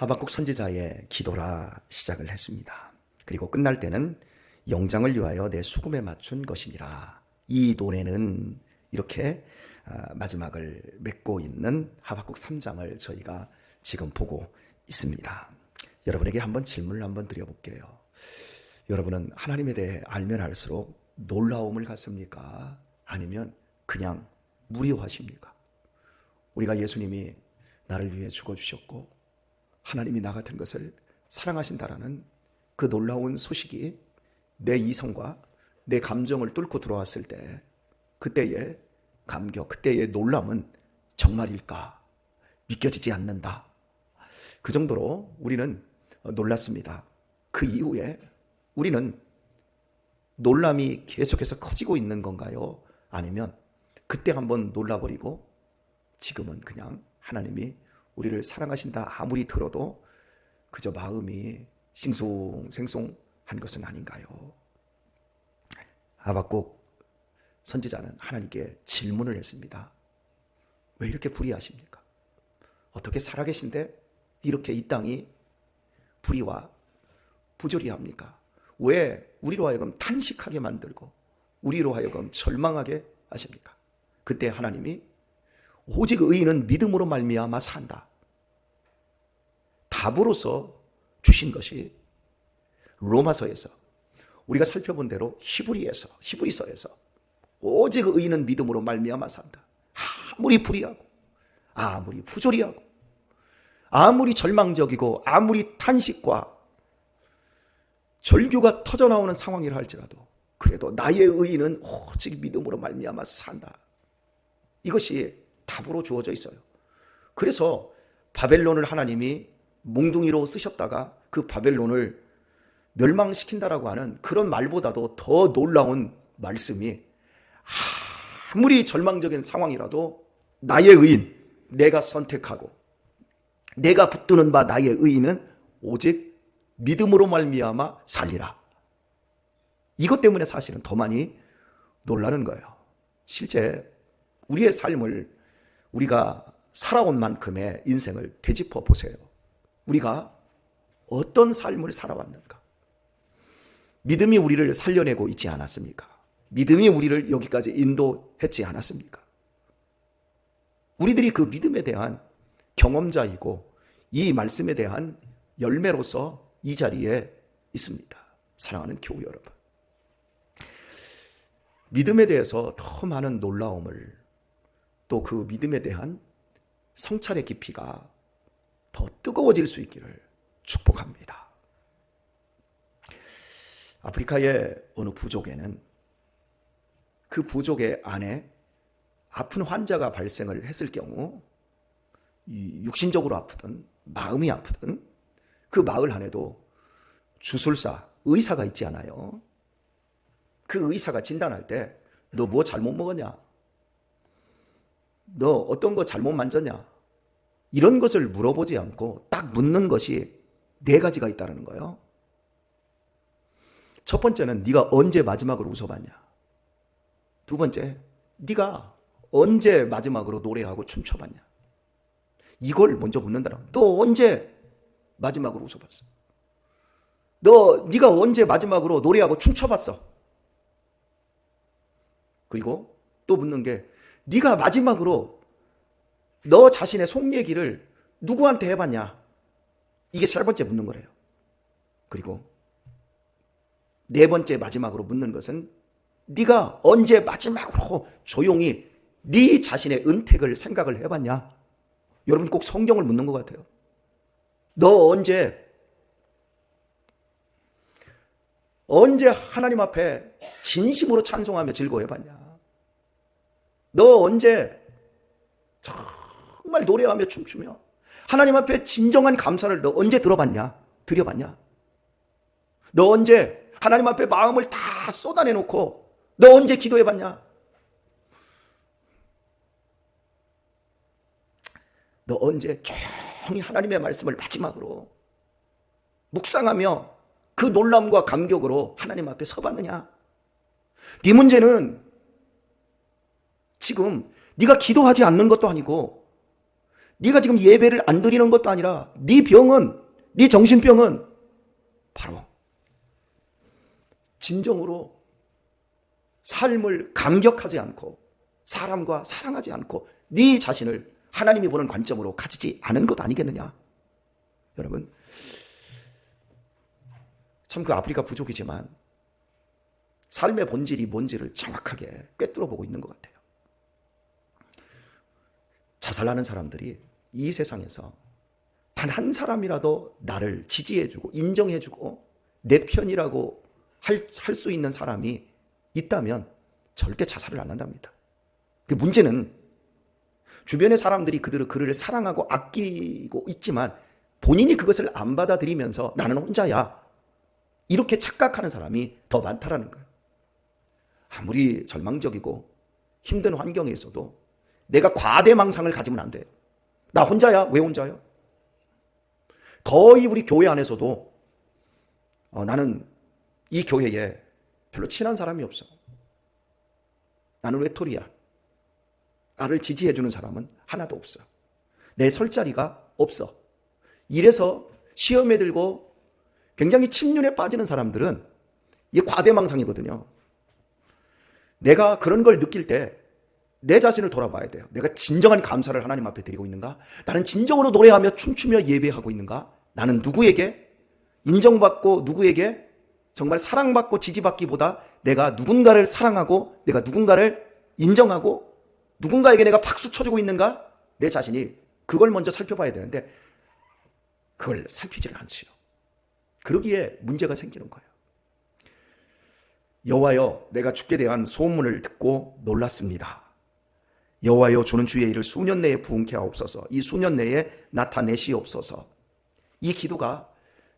하박국 선지자의 기도라 시작을 했습니다. 그리고 끝날 때는 영장을 위하여 내 수금에 맞춘 것이니라. 이 노래는 이렇게 마지막을 맺고 있는 하박국 3장을 저희가 지금 보고 있습니다. 여러분에게 한번 질문을 한번 드려볼게요. 여러분은 하나님에 대해 알면 알수록 놀라움을 갖습니까? 아니면 그냥 무료하십니까? 우리가 예수님이 나를 위해 죽어주셨고 하나님이 나 같은 것을 사랑하신다라는 그 놀라운 소식이 내 이성과 내 감정을 뚫고 들어왔을 때 그때의 감격, 그때의 놀람은 정말일까? 믿겨지지 않는다. 그 정도로 우리는 놀랐습니다. 그 이후에 우리는 놀람이 계속해서 커지고 있는 건가요? 아니면 그때 한번 놀라버리고 지금은 그냥 하나님이 우리를 사랑하신다 아무리 들어도 그저 마음이 싱숭생숭한 것은 아닌가요? 하박국 선지자는 하나님께 질문을 했습니다. 왜 이렇게 불의하십니까? 어떻게 살아계신데 이렇게 이 땅이 불의와 부조리 합니까? 왜 우리로 하여금 탄식하게 만들고 우리로 하여금 절망하게 하십니까? 그때 하나님이 오직 의인은 믿음으로 말미암아 산다. 답으로서 주신 것이 로마서에서 우리가 살펴본 대로 히브리서에서 오직 의인은 믿음으로 말미암아 산다. 아무리 불의하고 아무리 부조리하고 아무리 절망적이고 아무리 탄식과 절규가 터져나오는 상황이라 할지라도 그래도 나의 의인은 오직 믿음으로 말미암아 산다. 이것이 답으로 주어져 있어요. 그래서 바벨론을 하나님이 몽둥이로 쓰셨다가 그 바벨론을 멸망시킨다라고 하는 그런 말보다도 더 놀라운 말씀이 아무리 절망적인 상황이라도 나의 의인, 내가 선택하고 내가 붙드는 바 나의 의인은 오직 믿음으로 말미암아 살리라. 이것 때문에 사실은 더 많이 놀라는 거예요. 실제 우리의 삶을 우리가 살아온 만큼의 인생을 되짚어 보세요. 우리가 어떤 삶을 살아왔는가? 믿음이 우리를 살려내고 있지 않았습니까? 믿음이 우리를 여기까지 인도했지 않았습니까? 우리들이 그 믿음에 대한 경험자이고 이 말씀에 대한 열매로서 이 자리에 있습니다. 사랑하는 교우 여러분, 믿음에 대해서 더 많은 놀라움을 또 그 믿음에 대한 성찰의 깊이가 더 뜨거워질 수 있기를 축복합니다. 아프리카의 어느 부족에는 그 부족의 안에 아픈 환자가 발생을 했을 경우 육신적으로 아프든 마음이 아프든 그 마을 안에도 주술사, 의사가 있지 않아요. 그 의사가 진단할 때 너 뭐 잘못 먹었냐? 너 어떤 거 잘못 만졌냐? 이런 것을 물어보지 않고 딱 묻는 것이 4가지가 있다는 거예요. 첫 번째는 네가 언제 마지막으로 웃어봤냐? 두 번째, 네가 언제 마지막으로 노래하고 춤춰봤냐? 이걸 먼저 묻는다라고. 너 언제 마지막으로 웃어봤어? 네가 언제 마지막으로 노래하고 춤춰봤어? 그리고 또 묻는 게 네가 마지막으로 너 자신의 속 얘기를 누구한테 해봤냐? 이게 3번째 묻는 거래요. 그리고 4번째 마지막으로 묻는 것은 네가 언제 마지막으로 조용히 네 자신의 은택을 생각을 해봤냐? 여러분 꼭 성경을 묻는 것 같아요. 너 언제 하나님 앞에 진심으로 찬송하며 즐거워해봤냐? 너 언제 정말 노래하며 춤추며 하나님 앞에 진정한 감사를 너 언제 드려봤냐? 너 언제 하나님 앞에 마음을 다 쏟아내놓고 너 언제 기도해봤냐? 너 언제 조용히 하나님의 말씀을 마지막으로 묵상하며 그 놀람과 감격으로 하나님 앞에 서봤느냐? 네 문제는 지금 네가 기도하지 않는 것도 아니고 네가 지금 예배를 안 드리는 것도 아니라 네 병은, 네 정신병은 바로 진정으로 삶을 감격하지 않고 사람과 사랑하지 않고 네 자신을 하나님이 보는 관점으로 가지지 않은 것 아니겠느냐. 여러분, 참 그 아프리카 부족이지만 삶의 본질이 뭔지를 정확하게 꿰뚫어 보고 있는 것 같아요. 자살하는 사람들이 이 세상에서 단 한 사람이라도 나를 지지해주고 인정해주고 내 편이라고 할 수 있는 사람이 있다면 절대 자살을 안 한답니다. 그 문제는 주변의 사람들이 그를 사랑하고 아끼고 있지만 본인이 그것을 안 받아들이면서 나는 혼자야, 이렇게 착각하는 사람이 더 많다라는 거예요. 아무리 절망적이고 힘든 환경에서도 내가 과대망상을 가지면 안 돼요. 나 혼자야? 왜 혼자요? 거의 우리 교회 안에서도 나는 이 교회에 별로 친한 사람이 없어. 나는 외톨이야. 나를 지지해주는 사람은 하나도 없어. 내 설 자리가 없어. 이래서 시험에 들고 굉장히 침륜에 빠지는 사람들은 이게 과대망상이거든요. 내가 그런 걸 느낄 때 내 자신을 돌아봐야 돼요. 내가 진정한 감사를 하나님 앞에 드리고 있는가? 나는 진정으로 노래하며 춤추며 예배하고 있는가? 나는 누구에게 인정받고 누구에게 정말 사랑받고 지지받기보다 내가 누군가를 사랑하고 내가 누군가를 인정하고 누군가에게 내가 박수 쳐주고 있는가? 내 자신이 그걸 먼저 살펴봐야 되는데 그걸 살피지를 않지요. 그러기에 문제가 생기는 거예요. 여호와여, 내가 주께 대한 소문을 듣고 놀랐습니다. 여호와여, 주는 주의 일을 수년 내에 부응케 하옵소서. 이 수년 내에 나타내시옵소서. 이 기도가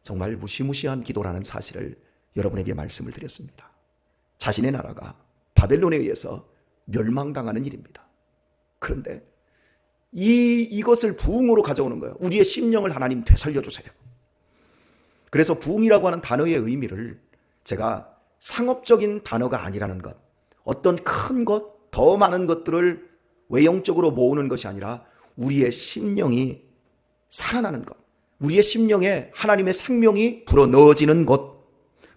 정말 무시무시한 기도라는 사실을 여러분에게 말씀을 드렸습니다. 자신의 나라가 바벨론에 의해서 멸망당하는 일입니다. 그런데 이것을 부흥으로 가져오는 거예요. 우리의 심령을 하나님 되살려 주세요. 그래서 부흥이라고 하는 단어의 의미를 제가 상업적인 단어가 아니라는 것, 어떤 큰 것, 더 많은 것들을 외형적으로 모으는 것이 아니라 우리의 심령이 살아나는 것, 우리의 심령에 하나님의 생명이 불어넣어지는 것,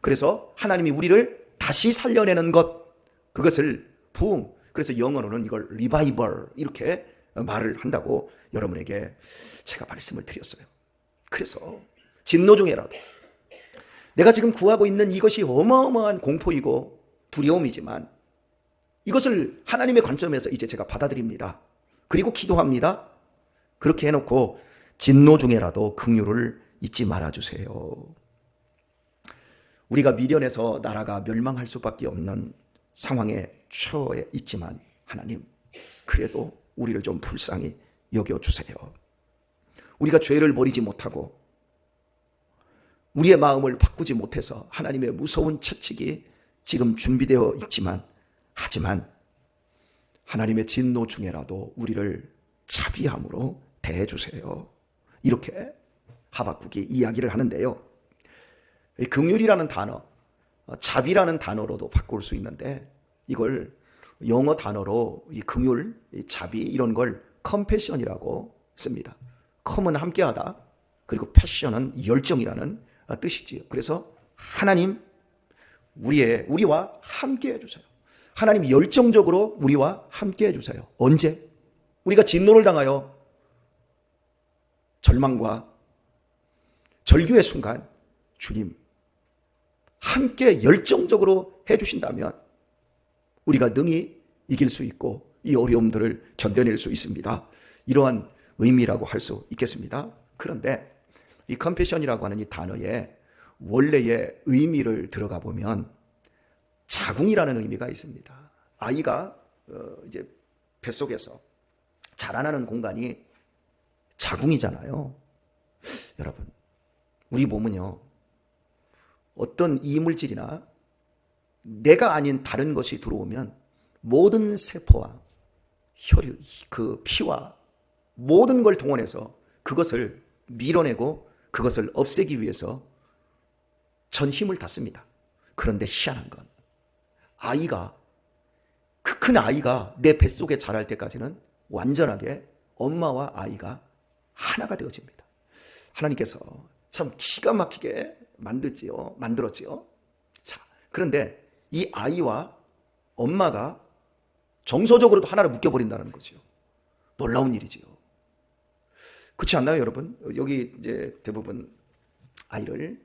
그래서 하나님이 우리를 다시 살려내는 것, 그것을 부흥, 그래서 영어로는 이걸 리바이벌 이렇게 말을 한다고 여러분에게 제가 말씀을 드렸어요. 그래서 진노 중에라도 내가 지금 구하고 있는 이것이 어마어마한 공포이고 두려움이지만 이것을 하나님의 관점에서 이제 제가 받아들입니다. 그리고 기도합니다. 그렇게 해놓고 진노 중에라도 긍휼을 잊지 말아주세요. 우리가 미련해서 나라가 멸망할 수밖에 없는 상황에 처해 있지만 하나님, 그래도 우리를 좀 불쌍히 여겨주세요. 우리가 죄를 버리지 못하고 우리의 마음을 바꾸지 못해서 하나님의 무서운 채찍이 지금 준비되어 있지만, 하지만 하나님의 진노 중에라도 우리를 자비함으로 대해주세요. 이렇게 하박국이 이야기를 하는데요. 긍휼이라는 단어, 자비라는 단어로도 바꿀 수 있는데 이걸 영어 단어로 이 긍휼, 이 자비 이런 걸 컴패션이라고 씁니다. 컴은 함께하다, 그리고 패션은 열정이라는 뜻이지요. 그래서 하나님 우리와 함께 해주세요. 하나님 열정적으로 우리와 함께 해주세요. 언제? 우리가 진노를 당하여 절망과 절규의 순간 주님 함께 열정적으로 해주신다면 우리가 능히 이길 수 있고 이 어려움들을 견뎌낼 수 있습니다. 이러한 의미라고 할 수 있겠습니다. 그런데 이 컴패션이라고 하는 이 단어의 원래의 의미를 들어가 보면 자궁이라는 의미가 있습니다. 아이가 이제 뱃속에서 자라나는 공간이 자궁이잖아요. 여러분, 우리 몸은요, 어떤 이물질이나 내가 아닌 다른 것이 들어오면 모든 세포와 혈류, 그 피와 모든 걸 동원해서 그것을 밀어내고 그것을 없애기 위해서 전 힘을 다 씁니다. 그런데 희한한 건 아이가, 그 큰 아이가 내 뱃속에 자랄 때까지는 완전하게 엄마와 아이가 하나가 되어집니다. 하나님께서 참 기가 막히게 만들었지요. 자, 그런데 이 아이와 엄마가 정서적으로도 하나를 묶여버린다는 거죠. 놀라운 일이지요. 그렇지 않나요, 여러분? 여기 이제 대부분 아이를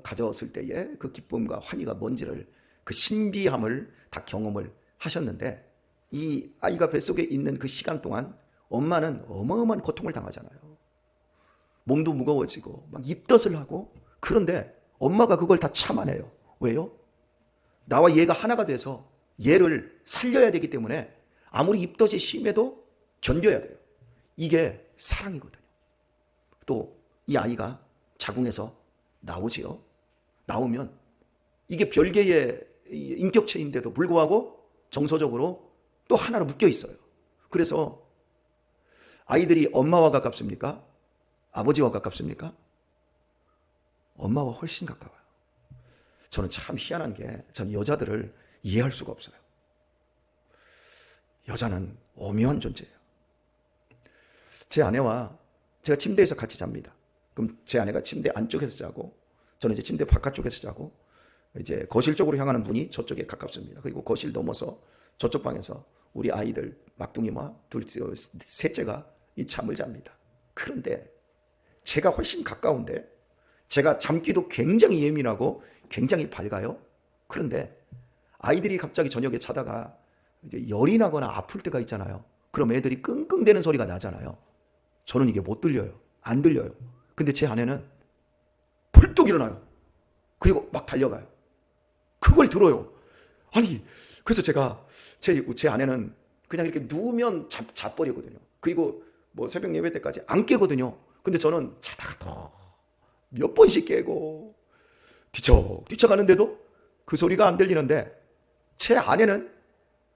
가졌을 때의 그 기쁨과 환희가 뭔지를, 그 신비함을 다 경험을 하셨는데, 이 아이가 뱃속에 있는 그 시간 동안 엄마는 어마어마한 고통을 당하잖아요. 몸도 무거워지고 막 입덧을 하고. 그런데 엄마가 그걸 다 참아내요. 왜요? 나와 얘가 하나가 돼서 얘를 살려야 되기 때문에 아무리 입덧이 심해도 견뎌야 돼요. 이게 사랑이거든요. 또 이 아이가 자궁에서 나오지요. 나오면 이게 별개의 인격체인데도 불구하고 정서적으로 또 하나로 묶여 있어요. 그래서 아이들이 엄마와 가깝습니까? 아버지와 가깝습니까? 엄마와 훨씬 가까워요. 저는 참 희한한 게, 전 여자들을 이해할 수가 없어요. 여자는 오묘한 존재예요. 제 아내와 제가 침대에서 같이 잡니다. 그럼 제 아내가 침대 안쪽에서 자고, 저는 이제 침대 바깥쪽에서 자고, 이제 거실 쪽으로 향하는 문이 저쪽에 가깝습니다. 그리고 거실 넘어서 저쪽 방에서 우리 아이들 막둥이와 셋째가 이 잠을 잡니다. 그런데 제가 훨씬 가까운데, 제가 잠기도 굉장히 예민하고 굉장히 밝아요. 그런데 아이들이 갑자기 저녁에 자다가 이제 열이 나거나 아플 때가 있잖아요. 그럼 애들이 끙끙대는 소리가 나잖아요. 저는 이게 못 들려요. 안 들려요. 근데 제 아내는 벌떡 일어나요. 그리고 막 달려가요. 그걸 들어요. 아니, 그래서 제 아내는 그냥 이렇게 누우면 자버리거든요. 그리고 뭐 새벽 예배 때까지 안 깨거든요. 근데 저는 자다가 또 몇 번씩 깨고 뒤척가는데도 그 소리가 안 들리는데, 제 아내는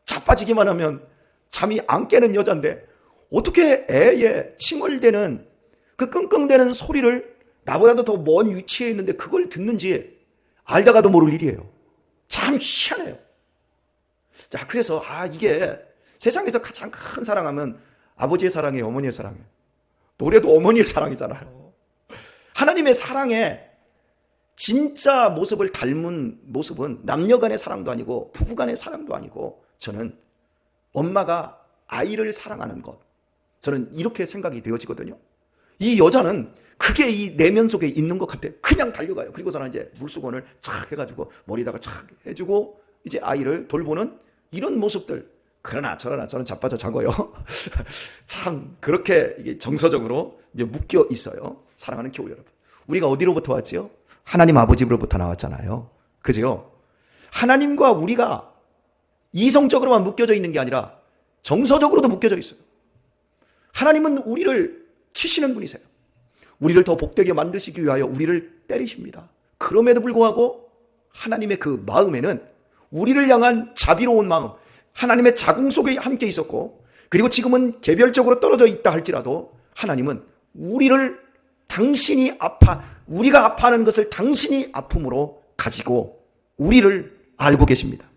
자빠지기만 하면 잠이 안 깨는 여잔데 어떻게 애의 칭얼대는 그 끙끙대는 소리를 나보다도 더 먼 위치에 있는데 그걸 듣는지 알다가도 모를 일이에요. 참 희한해요. 자, 그래서 이게 세상에서 가장 큰 사랑하면 아버지의 사랑이에요, 어머니의 사랑이에요. 노래도 어머니의 사랑이잖아요. 하나님의 사랑의 진짜 모습을 닮은 모습은 남녀 간의 사랑도 아니고 부부 간의 사랑도 아니고, 저는 엄마가 아이를 사랑하는 것, 저는 이렇게 생각이 되어지거든요. 이 여자는 그게 이 내면 속에 있는 것 같아. 그냥 달려가요. 그리고서는 이제 물수건을 착 해가지고 머리다가 착 해주고 이제 아이를 돌보는 이런 모습들. 그러나 저는 자빠져 자고요. 참 그렇게 이게 정서적으로 이제 묶여 있어요. 사랑하는 교우 여러분, 우리가 어디로부터 왔지요? 하나님 아버지로부터 나왔잖아요. 그죠? 하나님과 우리가 이성적으로만 묶여져 있는 게 아니라 정서적으로도 묶여져 있어요. 하나님은 우리를 치시는 분이세요. 우리를 더 복되게 만드시기 위하여 우리를 때리십니다. 그럼에도 불구하고 하나님의 그 마음에는 우리를 향한 자비로운 마음, 하나님의 자궁 속에 함께 있었고, 그리고 지금은 개별적으로 떨어져 있다 할지라도 하나님은 우리를 우리가 아파하는 것을 당신이 아픔으로 가지고 우리를 알고 계십니다.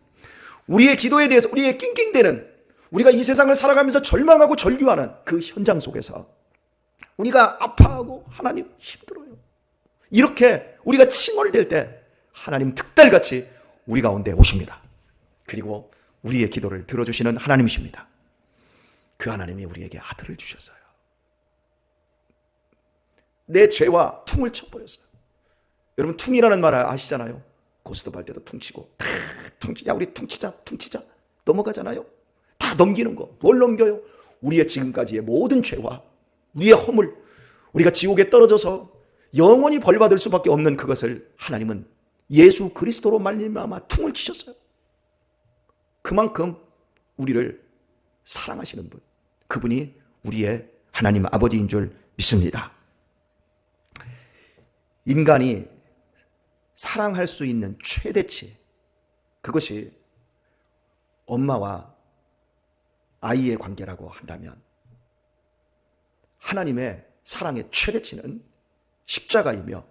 우리의 기도에 대해서, 우리의 낑낑대는, 우리가 이 세상을 살아가면서 절망하고 절규하는 그 현장 속에서 우리가 아파하고 하나님 힘들어요, 이렇게 우리가 칭얼댈 때 하나님 득달같이 우리 가운데 오십니다. 그리고 우리의 기도를 들어주시는 하나님이십니다. 그 하나님이 우리에게 아들을 주셨어요. 내 죄와 퉁을 쳐버렸어요. 여러분, 퉁이라는 말 아시잖아요. 고스톱 할 때도 퉁치고, 야 우리 퉁치자 넘어가잖아요. 다 넘기는 거. 뭘 넘겨요? 우리의 지금까지의 모든 죄와 우리의 허물, 우리가 지옥에 떨어져서 영원히 벌받을 수밖에 없는 그것을 하나님은 예수 그리스도로 말미암아 퉁을 치셨어요. 그만큼 우리를 사랑하시는 분, 그분이 우리의 하나님 아버지인 줄 믿습니다. 인간이 사랑할 수 있는 최대치, 그것이 엄마와 아이의 관계라고 한다면 하나님의 사랑의 최대치는 십자가이며,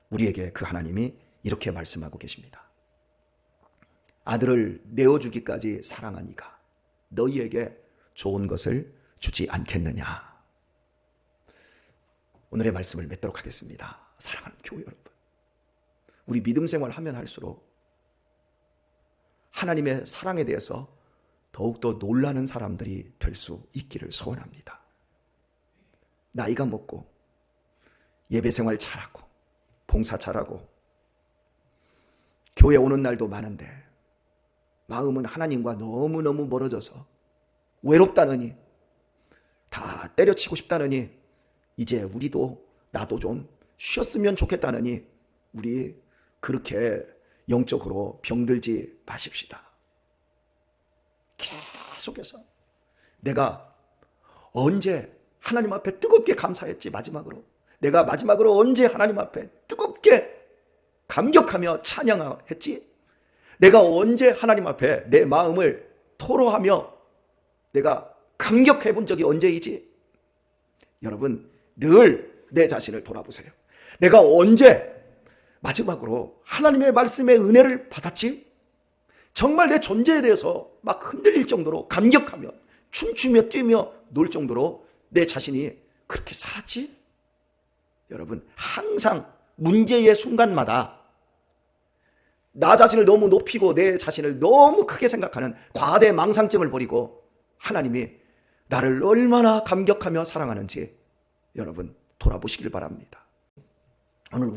우리에게 그 하나님이 이렇게 말씀하고 계십니다. 아들을 내어주기까지 사랑한 이가 너희에게 좋은 것을 주지 않겠느냐. 오늘의 말씀을 맺도록 하겠습니다. 사랑하는 교회 여러분, 우리 믿음 생활 하면 할수록 하나님의 사랑에 대해서 더욱더 놀라는 사람들이 될 수 있기를 소원합니다. 나이가 먹고 예배 생활 잘하고 봉사 잘하고 교회 오는 날도 많은데 마음은 하나님과 너무너무 멀어져서 외롭다느니, 다 때려치고 싶다느니, 이제 우리도 나도 좀 쉬었으면 좋겠다느니 우리 그렇게 영적으로 병들지 마십시다. 계속해서 내가 언제 하나님 앞에 뜨겁게 감사했지, 마지막으로 내가 마지막으로 언제 하나님 앞에 뜨겁게 감격하며 찬양했지, 내가 언제 하나님 앞에 내 마음을 토로하며 내가 감격해 본 적이 언제이지? 여러분, 늘 내 자신을 돌아보세요. 내가 언제 마지막으로 하나님의 말씀의 은혜를 받았지? 정말 내 존재에 대해서 막 흔들릴 정도로 감격하며 춤추며 뛰며 놀 정도로 내 자신이 그렇게 살았지? 여러분, 항상 문제의 순간마다 나 자신을 너무 높이고 내 자신을 너무 크게 생각하는 과대 망상증을 버리고 하나님이 나를 얼마나 감격하며 사랑하는지 여러분 돌아보시길 바랍니다. 오늘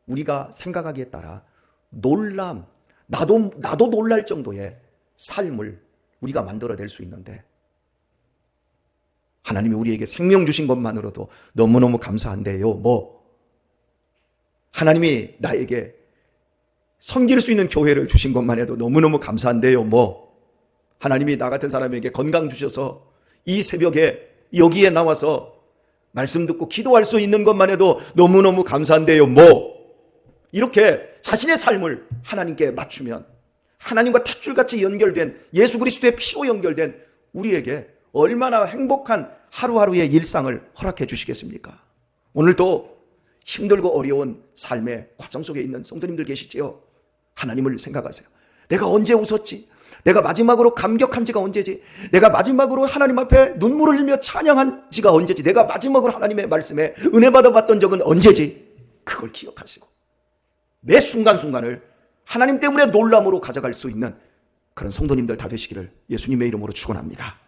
우리가 생각하기에 따라 나도 놀랄 정도의 삶을 우리가 만들어낼 수 있는데, 하나님이 우리에게 생명 주신 것만으로도 너무너무 감사한데요. 하나님이 나에게 섬길 수 있는 교회를 주신 것만 해도 너무너무 감사한데요. 하나님이 나 같은 사람에게 건강 주셔서 이 새벽에 여기에 나와서 말씀 듣고 기도할 수 있는 것만 해도 너무너무 감사한데요. 이렇게 자신의 삶을 하나님께 맞추면, 하나님과 탯줄같이 연결된 예수 그리스도의 피로 연결된 우리에게 얼마나 행복한 하루하루의 일상을 허락해 주시겠습니까? 오늘도 힘들고 어려운 삶의 과정 속에 있는 성도님들 계시지요? 하나님을 생각하세요. 내가 언제 웃었지? 내가 마지막으로 감격한 지가 언제지? 내가 마지막으로 하나님 앞에 눈물을 흘리며 찬양한 지가 언제지? 내가 마지막으로 하나님의 말씀에 은혜 받아봤던 적은 언제지? 그걸 기억하시고 매 순간순간을 하나님 때문에 놀람으로 가져갈 수 있는 그런 성도님들 다 되시기를 예수님의 이름으로 축원합니다.